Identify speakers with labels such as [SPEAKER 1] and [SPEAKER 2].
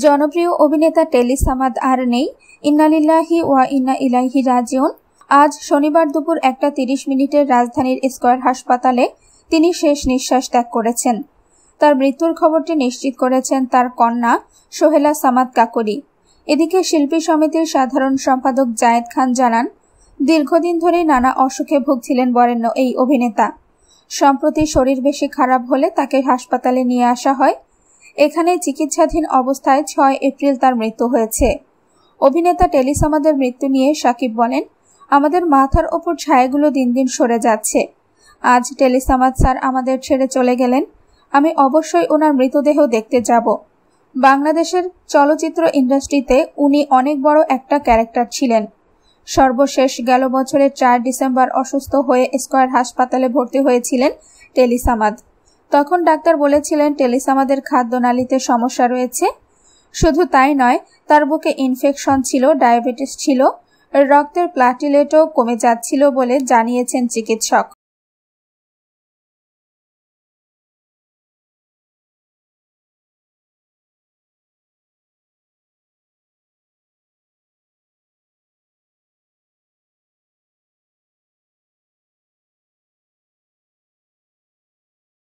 [SPEAKER 1] জনপ্রিয় অভিনেতা টেলি সামাদ আর নেই। ইন্না লিল্লাহি ওয়া ইন্না ইলাইহি রাজিউন। আজ শনিবার দুপুর 1:30 রাজধানীর স্কয়ার হাসপাতালে তিনি শেষ নিঃশ্বাস ত্যাগ করেছেন। তার মৃত্যুর খবরটি নিশ্চিত করেছেন তার কন্যা সোহেলা সামাদ কাকলি। এদিকে শিল্পী সমিতির সাধারণ সম্পাদক জায়েদ খান জানান, দীর্ঘদিন ধরেই নানা অসুখে ভুগছিলেন বরেণ্য এই অভিনেতা। সম্প্রতি শরীর বেশি খারাপ হলে তাকে হাসপাতালে নিয়ে আসা হয়। এখানে চিকিৎসাধীন অবস্থায় 6 এপ্রিল তার মৃত্যু হয়েছে। অভিনেতা টেলি সামাদের মৃত্যু নিয়ে সাকিব বলেন, আমাদের মাথার ওপর ছায়াগুলো দিন দিন সরে যাচ্ছে। আজ টেলি সামাদ স্যার আমাদের ছেড়ে চলে গেলেন। আমি অবশ্যই ওনার মৃতদেহ দেখতে যাব। বাংলাদেশের চলচ্চিত্র ইন্ডাস্ট্রিতে উনি অনেক বড় একটা ক্যারেক্টার ছিলেন। সর্বশেষ গেল বছরের 4 ডিসেম্বর অসুস্থ হয়ে স্কয়ার হাসপাতালে ভর্তি হয়েছিলেন টেলি সামাদ। তখন ডাক্তার বলেছিলেন টেলি সামাদের খাদ্যনালীতে সমস্যা রয়েছে। শুধু তাই নয়, তার বুকে ইনফেকশন ছিল, ডায়াবেটিস ছিল, রক্তের প্লাটিলেটও কমে যাচ্ছিল বলে জানিয়েছেন চিকিৎসক।